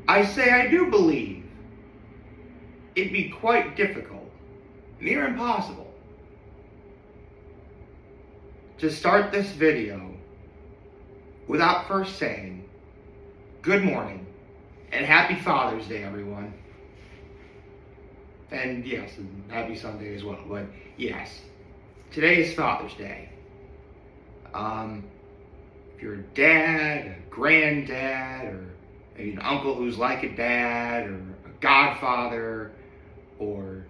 I say I do believe it'd be quite difficult, near impossible, to start this video without first saying, good morning, and happy Father's Day, everyone. And yes, and happy Sunday as well, but yes, today is Father's Day. If you're a dad, a granddad, or maybe an uncle who's like a dad, or a godfather, or,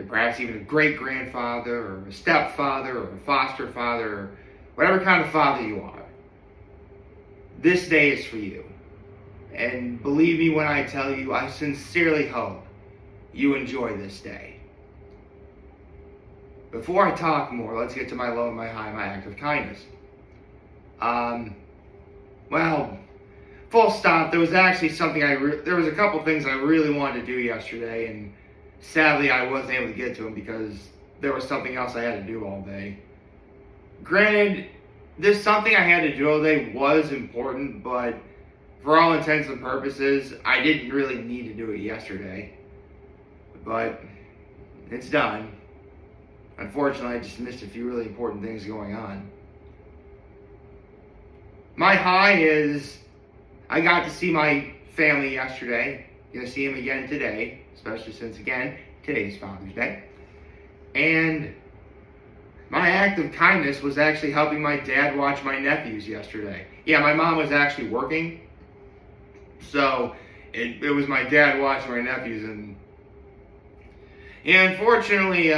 perhaps even a great-grandfather, or a stepfather, or a foster father, or whatever kind of father you are, this day is for you. And believe me when I tell you, I sincerely hope you enjoy this day. Before I talk more, let's get to my low and my high, my act of kindness. Full stop, there was actually something there was a couple things I really wanted to do yesterday, and sadly I wasn't able to get to them because there was something else I had to do all day. Granted, this something I had to do all day was important, but for all intents and purposes, I didn't really need to do it yesterday. But it's done. Unfortunately, I just missed a few really important things going on. My high is I got to see my family yesterday. Gonna see them again today, especially since, again, today's Father's Day. And my act of kindness was actually helping my dad watch my nephews yesterday. Yeah, my mom was actually working, so it was my dad watching my nephews, and unfortunately,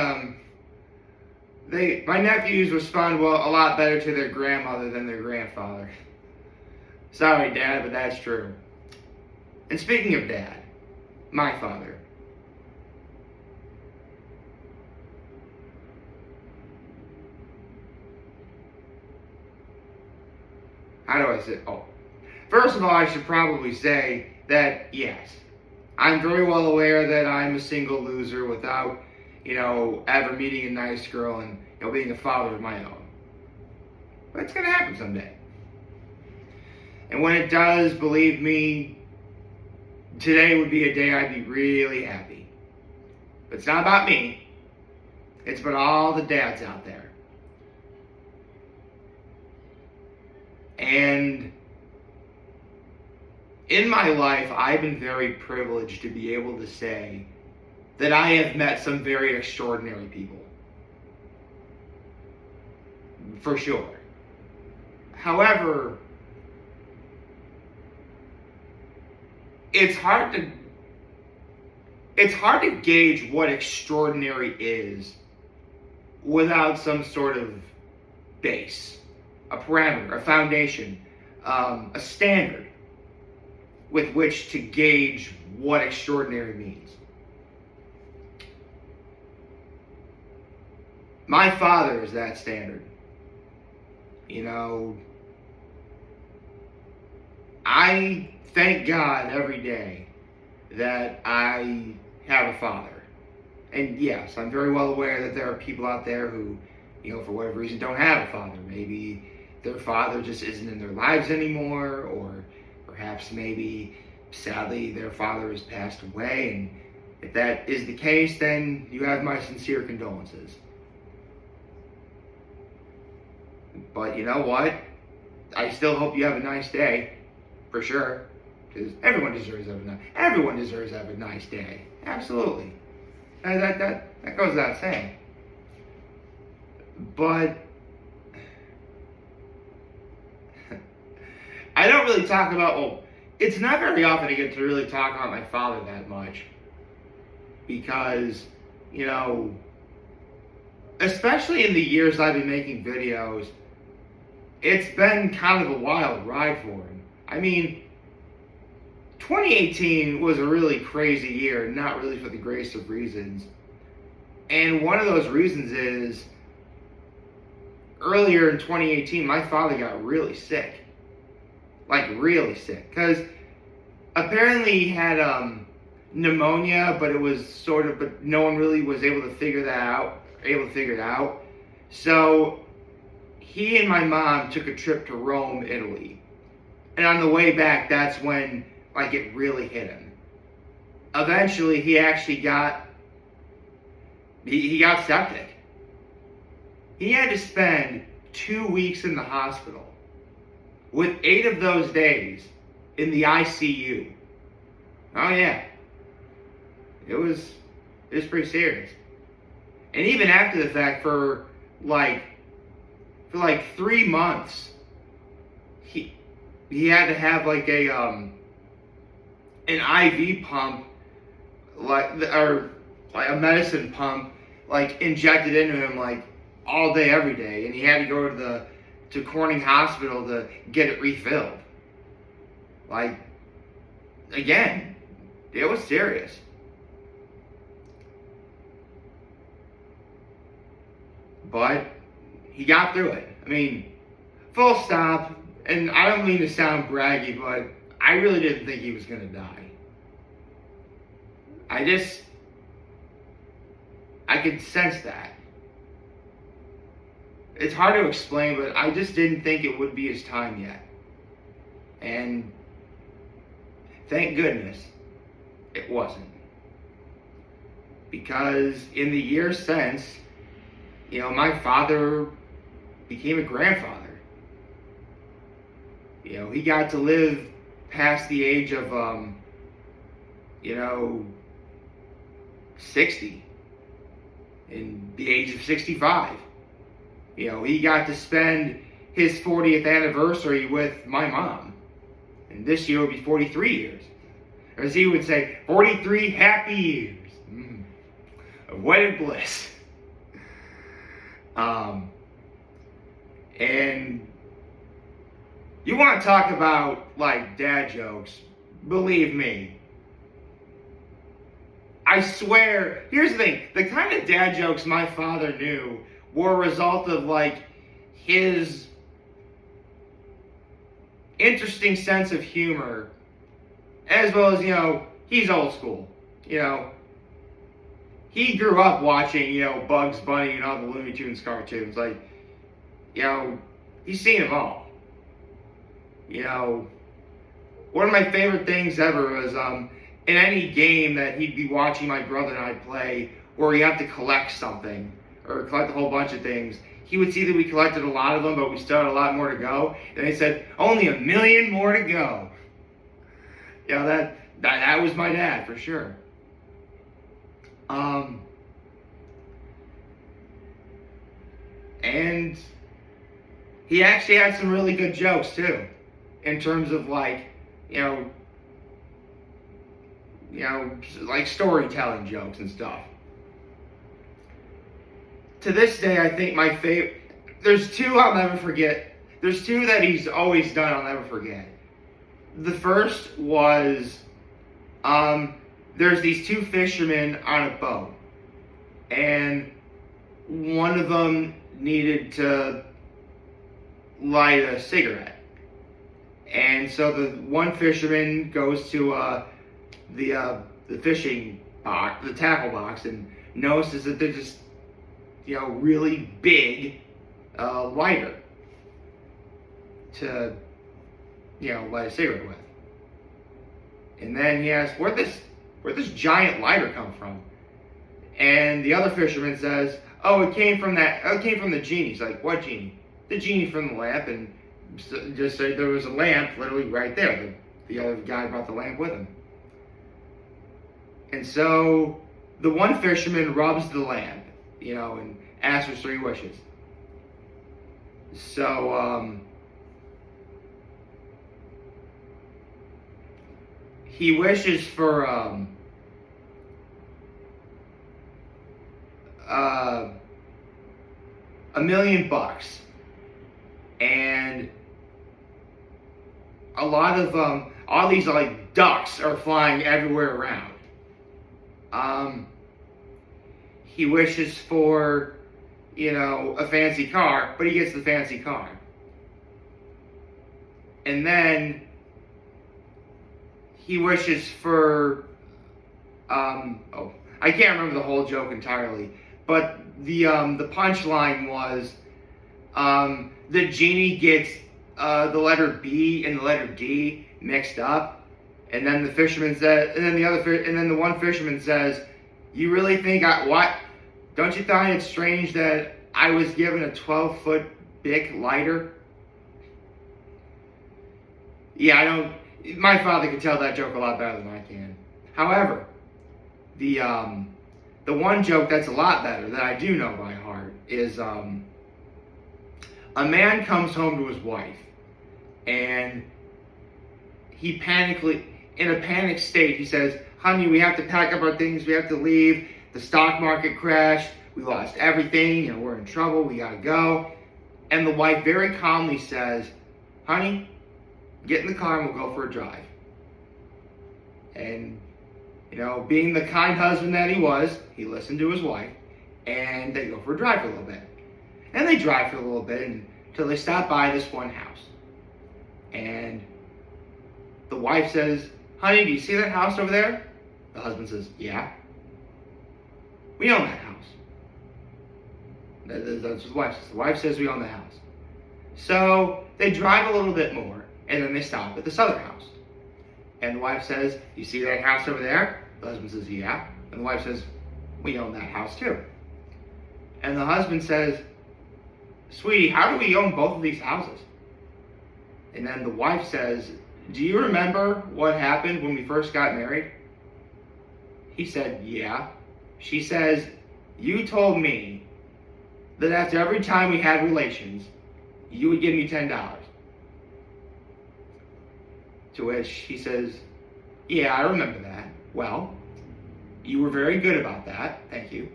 my nephews respond a lot better to their grandmother than their grandfather. Sorry, Dad, but that's true. And speaking of Dad, my father. How do I say? First of all, I should probably say that, yes, I'm very well aware that I'm a single loser without, ever meeting a nice girl and, being a father of my own. But it's going to happen someday. And when it does, believe me, today would be a day I'd be really happy. But it's not about me. It's about all the dads out there. And in my life, I've been very privileged to be able to say that I have met some very extraordinary people. For sure. However, it's hard to gauge what extraordinary is without some sort of base, a parameter, a foundation, a standard with which to gauge what extraordinary means. My father is that standard. I thank God every day that I have a father. And yes, I'm very well aware that there are people out there who, for whatever reason, don't have a father. Maybe their father just isn't in their lives anymore, or perhaps maybe, sadly, their father has passed away. And if that is the case, then you have my sincere condolences. But you know what? I still hope you have a nice day, for sure. Because everyone deserves to have a nice day. Absolutely. That goes without saying. But I don't really talk about, it's not very often I get to really talk about my father that much. Because, especially in the years I've been making videos, it's been kind of a wild ride for him. 2018 was a really crazy year, not really for the greatest of reasons. And one of those reasons is, earlier in 2018, my father got really sick. Like, really sick. Because apparently he had pneumonia, but no one really was able to figure it out. So he and my mom took a trip to Rome, Italy. And on the way back, that's when Like it really hit him. Eventually, he actually got septic. He had to spend 2 weeks in the hospital, with 8 of those days in the ICU. Oh yeah, it was pretty serious. And even after the fact, for like 3 months, he had to have like an IV pump, or a medicine pump, like injected into him like all day, every day, and he had to go to Corning Hospital to get it refilled. Like, again, it was serious. But he got through it. I mean, full stop. And I don't mean to sound braggy, but I really didn't think he was going to die. I could sense that. It's hard to explain, but I just didn't think it would be his time yet. And thank goodness it wasn't. Because in the years since, my father became a grandfather. He got to live past the age of, 60. In the age of 65. He got to spend his 40th anniversary with my mom. And this year will be 43 years. Or as he would say, 43 happy years of wedded bliss. And you want to talk about, like, dad jokes, believe me. I swear, here's the thing, the kind of dad jokes my father knew were a result of, like, his interesting sense of humor, as well as, he's old school, He grew up watching, Bugs Bunny and all the Looney Tunes cartoons, like, he's seen them all. One of my favorite things ever was, in any game that he'd be watching my brother and I play, where you have to collect something, or collect a whole bunch of things, he would see that we collected a lot of them, but we still had a lot more to go, and he said, only 1 million more to go. That was my dad, for sure. And he actually had some really good jokes, too, in terms of, like, like storytelling jokes and stuff. To this day, I think my favorite, there's 2 I'll never forget. There's 2 that he's always done I'll never forget. The first was, there's these 2 fishermen on a boat, and one of them needed to light a cigarette. And so the one fisherman goes to the fishing box, the tackle box, and notices that there's this, really big lighter to, light a cigarette with. And then he asks, where'd this giant lighter come from? And the other fisherman says, oh, it came from the genie. He's like, what genie? The genie from the lamp. And just say there was a lamp literally right there. The other guy brought the lamp with him. And so the one fisherman rubs the lamp, and asks for 3 wishes. So he wishes for $1 million, and a lot of all these like ducks are flying everywhere around. He wishes for a fancy car, but he gets the fancy car. And then he wishes for I can't remember the whole joke entirely, but the punchline was the genie gets the letter B and the letter D mixed up, And then the fisherman said, and then the one fisherman says, "You really think what? Don't you find it strange that I was given a 12-foot Bic lighter?" Yeah, I don't. My father can tell that joke a lot better than I can. However, the one joke that's a lot better that I do know by heart is a man comes home to his wife, and he in a panicked state, he says, "Honey, we have to pack up our things. We have to leave. The stock market crashed. We lost everything. We're in trouble. We gotta go." And the wife very calmly says, "Honey, get in the car and we'll go for a drive." And, being the kind husband that he was, he listened to his wife, and they go for a drive for a little bit. And they drive for a little bit until they stop by this one house. And the wife says, "Honey, do you see that house over there?" The husband says, "Yeah." "We own that house." That's what the wife says. The wife says, "We own the house." So they drive a little bit more, and then they stop at this other house. And the wife says, "You see that house over there?" The husband says, "Yeah." And the wife says, "We own that house too." And the husband says, "Sweetie, how do we own both of these houses?" And then the wife says, "Do you remember what happened when we first got married?" He said, "Yeah." She says, "You told me that after every time we had relations, you would give me $10. To which he says, "Yeah, I remember that. Well, you were very good about that. Thank you.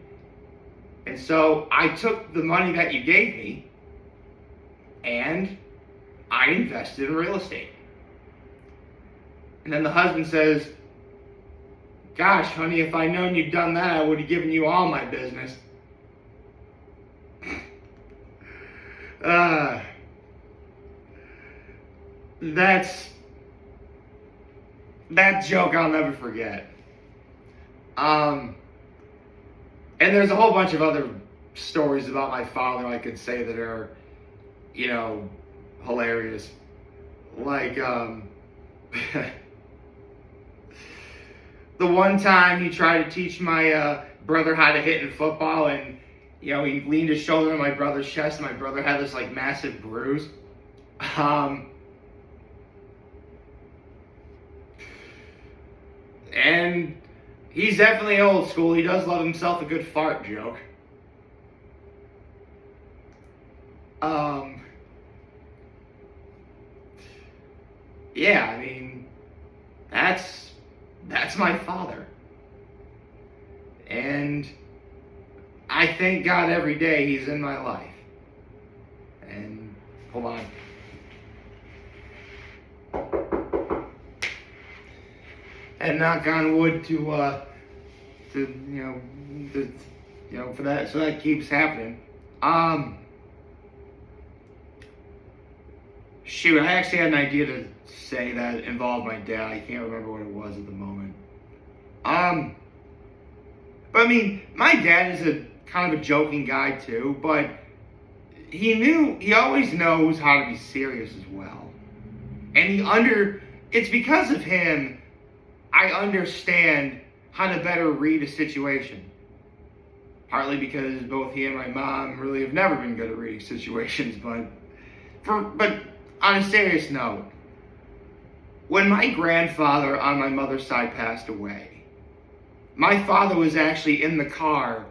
And so I took the money that you gave me and I invested in real estate." And then the husband says, "Gosh, honey, if I'd known you'd done that, I would have given you all my business." That joke I'll never forget. And there's a whole bunch of other stories about my father I could say that are, hilarious. Like, the one time he tried to teach my brother how to hit in football, and he leaned his shoulder on my brother's chest, and my brother had this massive bruise. And he's definitely old school. He does love himself a good fart joke. Yeah, I mean, that's my father. And I thank God every day he's in my life. And hold on. And knock on wood for that, so that keeps happening. Shoot, I actually had an idea to say that involved my dad. I can't remember what it was at the moment. But I mean, my dad is a kind of a joking guy too, but he always knows how to be serious as well. And it's because of him I understand how to better read a situation. Partly because both he and my mom really have never been good at reading situations, but on a serious note, when my grandfather on my mother's side passed away, my father was actually in the car,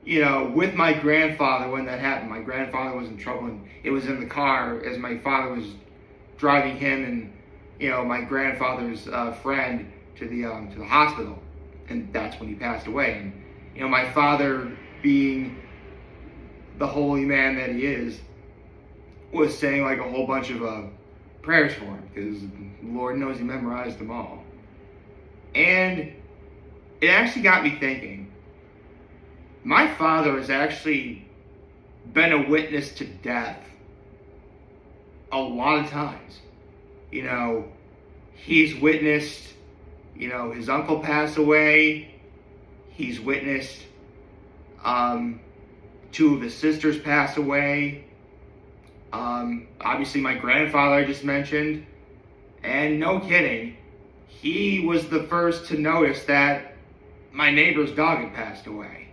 with my grandfather when that happened. My grandfather was in trouble, and it was in the car as my father was driving him and, my grandfather's friend to the hospital, and that's when he passed away. And my father, being the holy man that he is, was saying a whole bunch of prayers for him, because Lord knows he memorized them all. And it actually got me thinking. My father has actually been a witness to death a lot of times. He's witnessed, his uncle pass away. He's witnessed two of his sisters pass away. Obviously my grandfather I just mentioned. And no kidding, he was the first to notice that my neighbor's dog had passed away.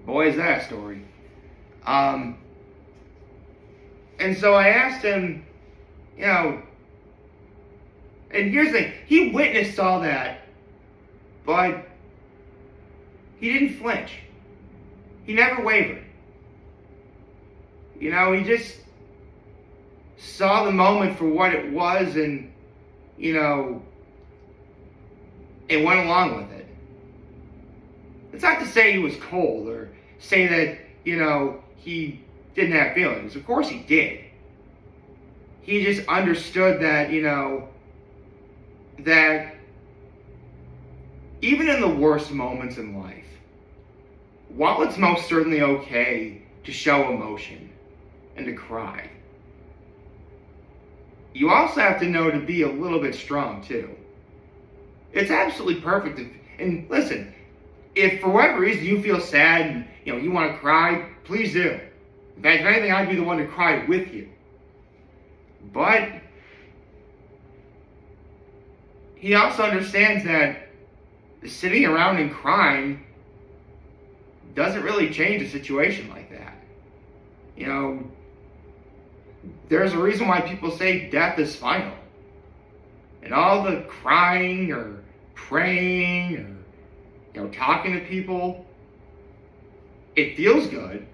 Boy, is that a story. And so I asked him, and here's the thing, he witnessed all that, but he didn't flinch. He never wavered. He just saw the moment for what it was and, and went along with it. It's not to say he was cold or say that, he didn't have feelings. Of course he did. He just understood that, that even in the worst moments in life, while it's most certainly okay to show emotion and to cry, you also have to know to be a little bit strong too. It's absolutely perfect. And listen, if for whatever reason you feel sad and you want to cry, please do. In fact, if anything, I'd be the one to cry with you. But he also understands that sitting around and crying doesn't really change a situation like that. There's a reason why people say death is final. And all the crying or praying or talking to people, it feels good,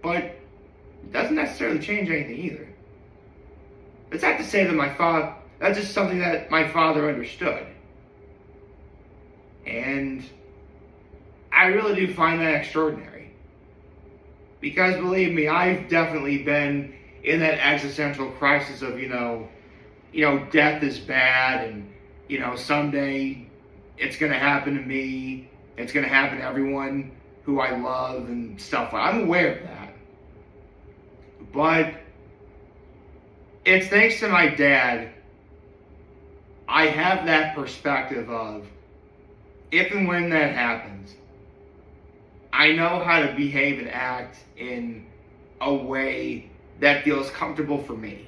but it doesn't necessarily change anything either. It's not to say that that's just something that my father understood. And I really do find that extraordinary. Because believe me, I've definitely been in that existential crisis of, death is bad and, someday it's going to happen to me. It's going to happen to everyone who I love and stuff. I'm aware of that. But it's thanks to my dad, I have that perspective of if and when that happens, I know how to behave and act in a way that feels comfortable for me.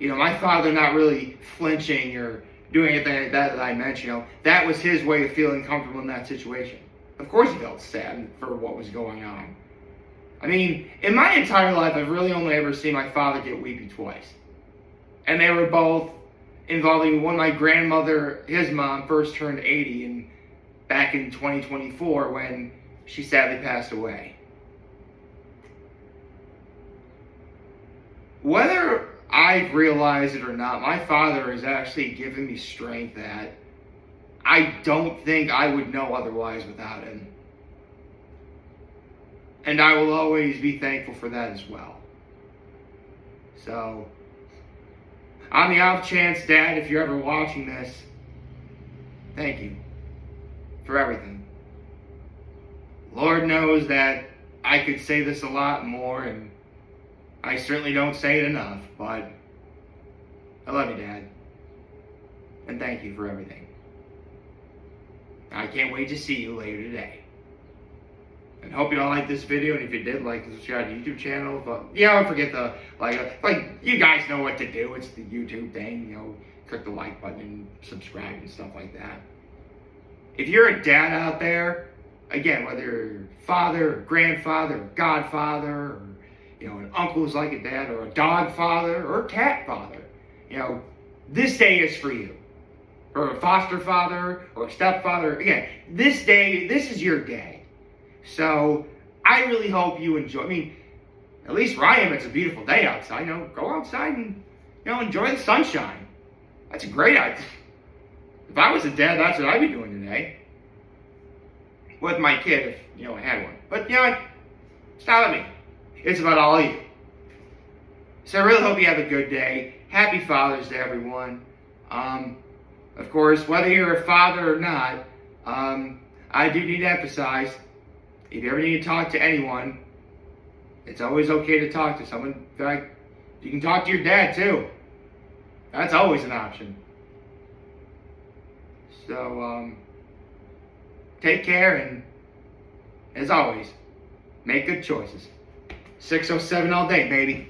My father not really flinching or doing anything like that I mentioned, that was his way of feeling comfortable in that situation. Of course he felt sad for what was going on. In my entire life, I've really only ever seen my father get weepy twice. And they were both involving when my grandmother, his mom, first turned 80 and back in 2024 when she sadly passed away. Whether I've realized it or not, my father has actually given me strength that I don't think I would know otherwise without him. And I will always be thankful for that as well. So, on the off chance, Dad, if you're ever watching this, thank you for everything. Lord knows that I could say this a lot more, and I certainly don't say it enough, but I love you, Dad. And thank you for everything. I can't wait to see you later today. And hope you all liked this video, and if you did, like and subscribe to the YouTube channel. But don't forget the like you guys know what to do. It's the YouTube thing, click the like button and subscribe and stuff like that. If you're a dad out there, again, whether you're father, or grandfather, or godfather, or an uncle who's like a dad, or a dog father, or a cat father, this day is for you. Or a foster father, or a stepfather. Again, this is your day. So, I really hope you enjoy. At least where I am, it's a beautiful day outside. Go outside and, enjoy the sunshine. That's a great idea. If I was a dad, that's what I'd be doing today. With my kid, if, I had one. But, it's not about me. It's about all of you. So I really hope you have a good day. Happy Father's Day, everyone. Of course, whether you're a father or not, I do need to emphasize, if you ever need to talk to anyone, it's always okay to talk to someone. In fact, you can talk to your dad too. That's always an option. So, take care, and as always, make good choices. 607 all day, baby.